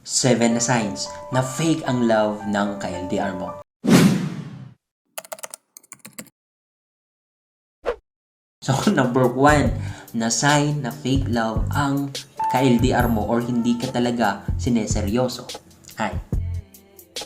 7 na signs na fake ang love ng ka-LDR mo. So, number 1 na sign na fake love ang ka-LDR mo or hindi ka talaga sineseryoso ay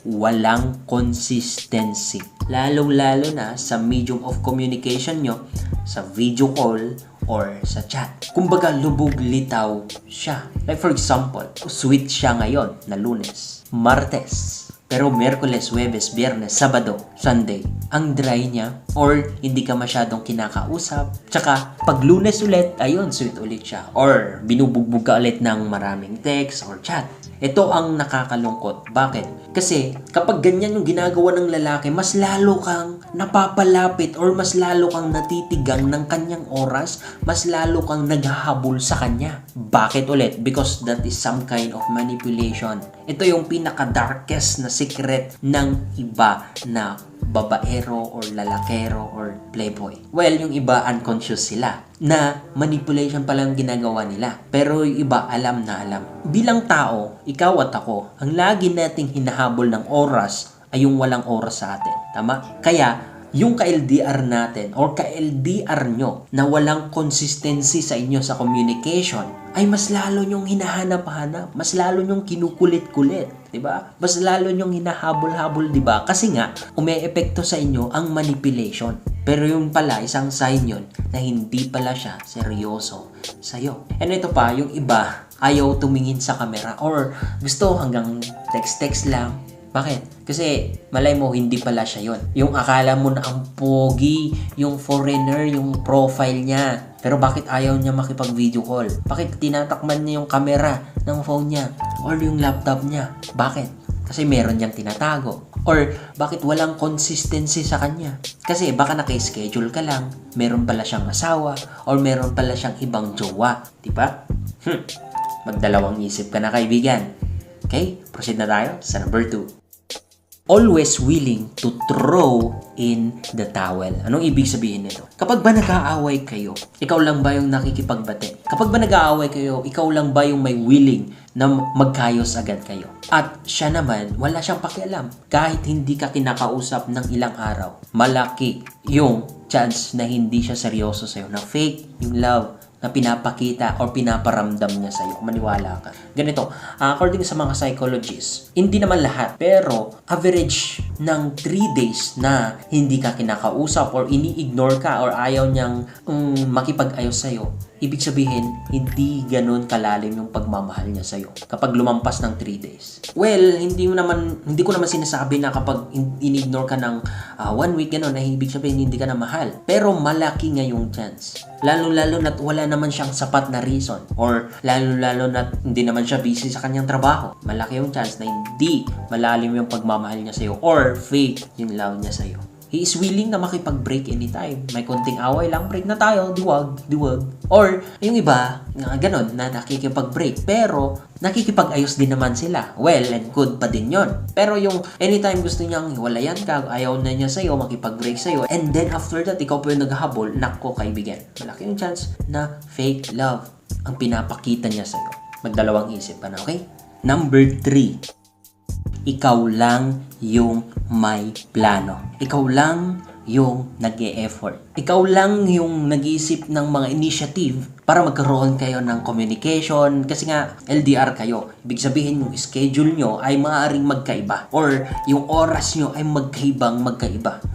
walang consistency. Lalong-lalo na sa medium of communication nyo, sa video call or sa chat. Kumbaga, lubog-litaw siya. Like for example, sweet siya ngayon na Lunes, Martes, pero Miyerkules, Huwebes, Biyernes, Sabado, Sunday, ang dry niya or hindi ka masyadong kinakausap. Tsaka, pag Lunes ulit, ayun, sweet ulit siya. Or binubugbog ka ulit ng maraming text or chat. Ito ang nakakalungkot. Bakit? Kasi kapag ganyan yung ginagawa ng lalaki, mas lalo kang napapalapit or mas lalo kang natitigang ng kanyang oras, mas lalo kang naghahabol sa kanya. Bakit ulit? Because that is some kind of manipulation. Ito yung pinaka-darkest na secret ng iba na babaero or lalakero or playboy. Well, yung iba unconscious sila na manipulation pa lang ginagawa nila. Pero yung iba alam na alam. Bilang tao, ikaw at ako, ang lagi nating hinahabol ng oras ay yung walang oras sa atin. Tama? Kaya, yung ka-LDR natin or ka-LDR nyo na walang consistency sa inyo sa communication ay mas lalo nyong hinahanap-hanap, mas lalo nyong kinukulit-kulit, di ba? Mas lalo nyong hinahabol-habol, di ba? Kasi nga, umeepekto sa inyo ang manipulation. Pero yung pala, isang sign yun na hindi pala siya seryoso sa'yo. And ito pa, yung iba, ayaw tumingin sa camera or gusto hanggang text-text lang. Bakit? Kasi malay mo hindi pala siya yon. Yung akala mo na ang pogi, yung foreigner, yung profile niya. Pero bakit ayaw niya makipag-video call? Bakit tinatakman niya yung camera ng phone niya or yung laptop niya? Bakit? Kasi meron niyang tinatago. Or bakit walang consistency sa kanya? Kasi baka naka-schedule ka lang, meron pala siyang asawa or meron pala siyang ibang jowa. Diba? Magdalawang isip ka na, kaibigan. Okay? Proceed na tayo sa number 2. Always willing to throw in the towel. Anong ibig sabihin nito? Kapag ba nag-aaway kayo, ikaw lang ba yung nakikipagbate? Kapag ba nag-aaway kayo, ikaw lang ba yung may willing na magkayos agad kayo? At siya naman, wala siyang pakialam. Kahit hindi ka kinakausap ng ilang araw, malaki yung chance na hindi siya seryoso sa'yo, na fake yung love na pinapakita or pinaparamdam niya sa'yo. Maniwala ka. Ganito, according sa mga psychologists, hindi naman lahat, pero average ng 3 days na hindi ka kinakausap or ini-ignore ka or ayaw niyang makipag-ayos sa'yo, ibig sabihin, hindi ganun kalalim yung pagmamahal niya sa'yo kapag lumampas ng 3 days. Well, hindi ko naman sinasabi na kapag in-ignore ka ng 1 week, ganun, na ibig sabihin hindi ka na mahal. Pero malaki nga yung chance. Lalo-lalo na't wala naman siyang sapat na reason or lalo-lalo na't hindi naman siya busy sa kanyang trabaho. Malaki yung chance na hindi malalim yung pagmamahal niya sa'yo or fake yung love niya sa'yo. He is willing na makipag-break anytime. May konting away lang, break na tayo, diwag. Or, yung iba, ganun, na nakikipag-break. Pero, nakikipag-ayos din naman sila. Well and good pa din yon. Pero yung anytime gusto niyang hiwalayan ka, ayaw na niya sa'yo, makipag-break sa'yo, and then after that, ikaw po yung naghahabol, nako kaibigan. Malaki yung chance na fake love ang pinapakita niya sa'yo. Magdalawang isip ka na, okay? Number 3. Ikaw lang yung may plano. Ikaw lang yung nag-e-effort. Ikaw lang yung nag-iisip ng mga initiative para magkaroon kayo ng communication. Kasi nga, LDR kayo. Ibig sabihin, yung schedule nyo ay maaaring magkaiba. Or yung oras nyo ay magkaiba.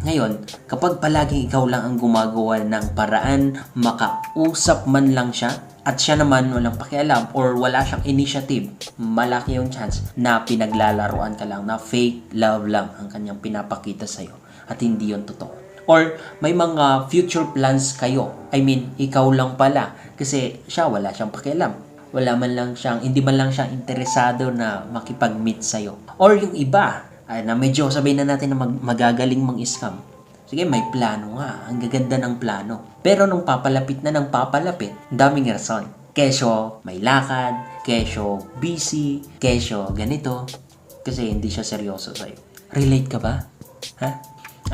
Ngayon, kapag palaging ikaw lang ang gumagawa ng paraan, makausap man lang siya, at siya naman walang pakialam or wala siyang initiative, malaki yung chance na pinaglalaruan ka lang, na fake love lang ang kanyang pinapakita sa'yo at hindi yun totoo. Or may mga future plans kayo. I mean, ikaw lang pala kasi siya wala siyang pakialam. Hindi man lang siyang interesado na makipag-meet sa'yo. Or yung iba na medyo sabihin na natin na magagaling mang-scam. Sige, may plano nga. Ang gaganda ng plano. Pero nung papalapit, daming rason. Kesyo may lakad, kesyo busy, kesyo ganito. Kasi hindi siya seryoso sa'yo. Relate ka ba? Ha?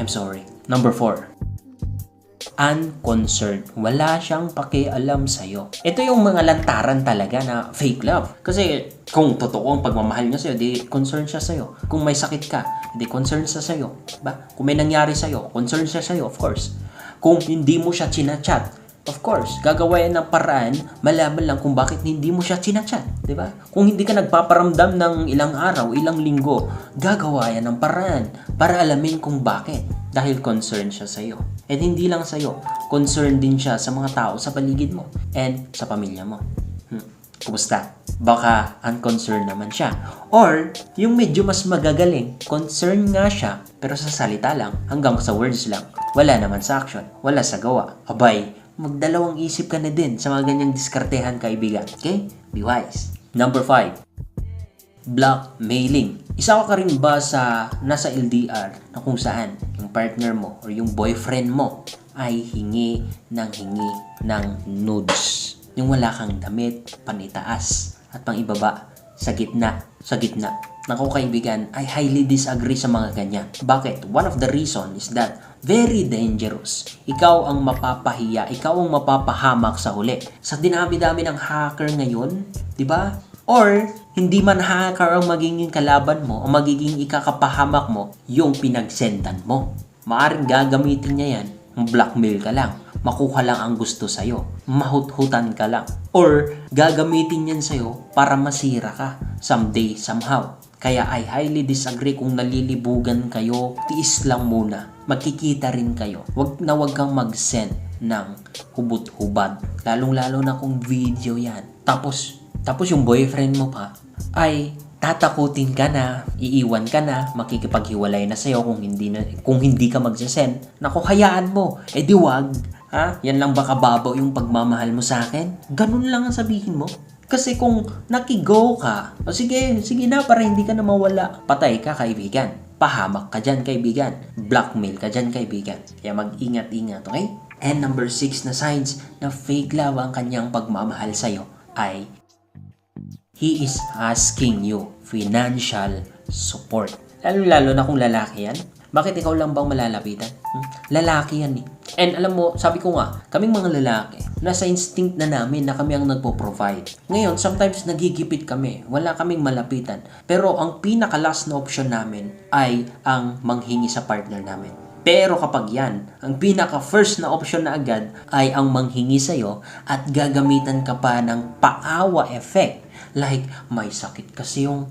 I'm sorry. Number 4. unconcerned. Wala siyang pakialam sa'yo. Ito yung mga lantaran talaga na fake love. Kasi kung totoo ang pagmamahal niya sa'yo, di concerned siya sa'yo. Kung may sakit ka, di concerned siya sa'yo. Diba? Kung may nangyari sa'yo, concerned siya sa'yo, of course. Kung hindi mo siya chinachat, of course, gagawa yan ng paraan, malaman lang kung bakit hindi mo siya chinachat. Diba? Kung hindi ka nagpaparamdam ng ilang araw, ilang linggo, gagawa yan ng paraan para alamin kung bakit. Dahil concerned siya sa'yo. And hindi lang sa'yo, concerned din siya sa mga tao sa paligid mo and sa pamilya mo. Kumusta? Baka unconcerned naman siya. Or, yung medyo mas magagaling, concerned nga siya, pero sa salita lang, hanggang sa words lang. Wala naman sa action, wala sa gawa. Abay, magdalawang isip ka na din sa mga ganyang diskartehan, kaibigan. Okay? Be wise. Number 5. Blackmailing. Isa ka rin ba sa nasa LDR na kung saan yung partner mo or yung boyfriend mo ay hingi ng nudes? Yung wala kang damit, panitaas at pangibaba sa gitna. Naku kaibigan, I highly disagree sa mga ganyan. Bakit? One of the reason is that very dangerous. Ikaw ang mapapahiya, ikaw ang mapapahamak sa huli. Sa dinami-dami ng hacker ngayon, di ba? Or, hindi man hacker ang magiging kalaban mo o magiging ikakapahamak mo yung pinagsendan mo. Maaring gagamitin niya yan, blackmail ka lang, makuha lang ang gusto sa'yo, mahut-hutan ka lang, or gagamitin yan sa'yo para masira ka someday, somehow. Kaya I highly disagree kung nalilibugan kayo, tiis lang muna, magkikita rin kayo. Wag kang mag-send ng hubot-hubad, lalong-lalo na kung video yan. Tapos yung boyfriend mo pa ay tatakutin ka na, iiwan ka na, makikipaghiwalay na sa'yo kung hindi ka magsasend. Naku, hayaan mo. Di wag. Ha? Yan lang ba kababaw yung pagmamahal mo sa akin? Ganun lang ang sabihin mo. Kasi kung nakigo ka, sige na para hindi ka na mawala. Patay ka, kaibigan. Pahamak ka dyan, kaibigan. Blackmail ka dyan, kaibigan. Kaya mag-ingat-ingat, okay? And number 6 na signs na fake love ang kanyang pagmamahal sa'yo ay he is asking you financial support. Lalo na kung lalaki yan. Bakit ikaw lang bang malalapitan? Lalaki yan eh. And alam mo, sabi ko nga, kaming mga lalaki, nasa instinct na namin na kami ang nagpo-provide. Ngayon, sometimes nagigipit kami. Wala kaming malapitan. Pero ang pinaka-last na option namin ay ang manghingi sa partner namin. Pero kapag yan, ang pinaka-first na option na agad ay ang manghingi sa'yo at gagamitan ka pa ng paawa effect. Like, may sakit kasi yung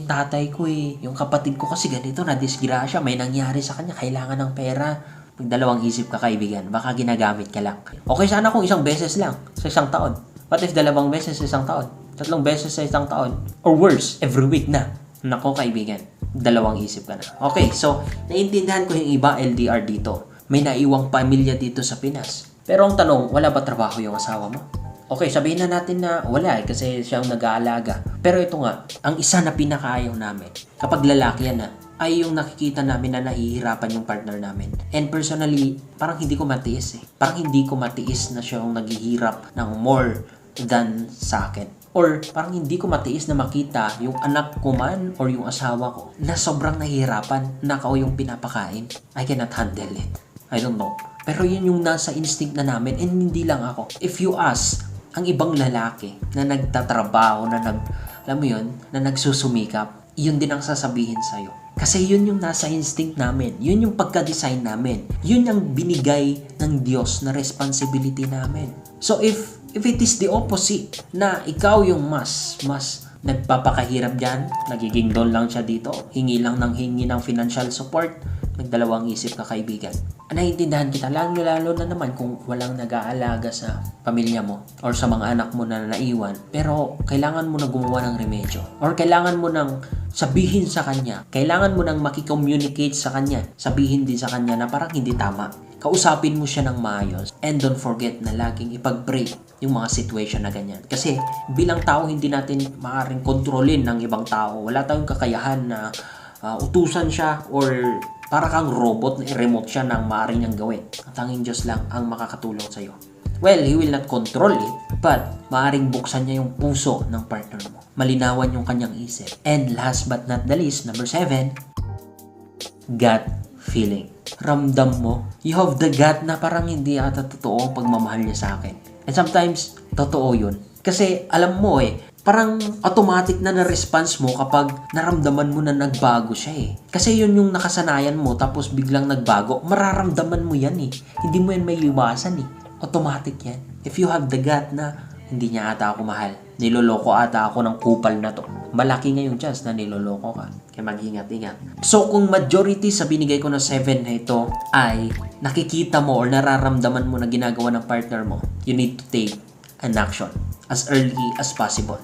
tatay ko eh, yung kapatid ko kasi ganito, na-disgrasya, may nangyari sa kanya, kailangan ng pera. Magdalawang isip ka, kaibigan, baka ginagamit ka lang. Okay, sana kung isang beses lang sa isang taon. What if 2 beses sa isang taon? 3 beses sa isang taon? Or worse, every week na. Nako, kaibigan, dalawang isip ka na. Okay, so, naiintindihan ko yung iba LDR dito. May naiwang pamilya dito sa Pinas. Pero ang tanong, wala ba trabaho yung asawa mo? Okay, sabihin na natin na wala kasi siyang nag-aalaga. Pero ito nga, ang isa na pinakaayaw namin, kapag lalaki yan na, ay yung nakikita namin na nahihirapan yung partner namin. And personally, parang hindi ko matiis eh. Parang hindi ko matiis na siyang naghihirap ng more than sa akin. Or parang hindi ko matiis na makita yung anak ko man or yung asawa ko na sobrang nahihirapan na ako yung pinapakain. I cannot handle it. I don't know. Pero yun yung nasa instinct na namin and hindi lang ako. If you ask ang ibang lalaki na nagtatrabaho, na nagsusumikap, yun din ang sasabihin sa'yo. Kasi yun yung nasa instinct namin. Yun yung pagka-design namin. Yun yung binigay ng Diyos na responsibility namin. So if it is the opposite, na ikaw yung mas nagpapakahirap dyan, nagiging down lang siya dito, hingi ng financial support, magdalawang isip ka, kaibigan. Naiintindihan kita, lalo na naman kung walang nag-aalaga sa pamilya mo or sa mga anak mo na naiwan, pero kailangan mo na gumawa ng remedyo or kailangan mo nang sabihin sa kanya, kailangan mo nang makicommunicate sa kanya, sabihin din sa kanya na parang hindi tama. Kausapin mo siya ng maayos and don't forget na laging ipag-pray yung mga situation na ganyan. Kasi bilang tao, hindi natin maaaring kontrolin ng ibang tao. Wala tayong kakayahan na utusan siya or para kang robot na i-remote siya ng maaari niyang gawin. Ang tanging Diyos lang ang makakatulong sa'yo. Well, He will not control it, but maaaring buksan niya yung puso ng partner mo. Malinawan yung kanyang isip. And last but not the least, number 7, gut feeling. Ramdam mo, you have the gut na parang hindi ata totoo ang pagmamahal niya sa akin. And sometimes, totoo yun. Kasi alam mo parang automatic na na-response mo kapag naramdaman mo na nagbago siya Kasi yun yung nakasanayan mo tapos biglang nagbago, mararamdaman mo yan Hindi mo yan may iwasan Automatic yan. If you have the gut na hindi niya ata ako mahal, niloloko ata ako ng kupal na to, malaki nga yung chance na niloloko ka. Kaya mag-ingat-ingat. So kung majority sa binigay ko na 7 na ito ay nakikita mo or nararamdaman mo na ginagawa ng partner mo, you need to take an action as early as possible.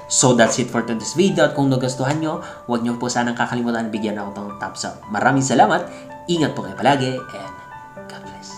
So that's it for today's video at kung nagustuhan nyo, huwag nyo po sanang kakalimutan bigyan ako ng thumbs up. Maraming salamat, ingat po kayo palagi, and God bless.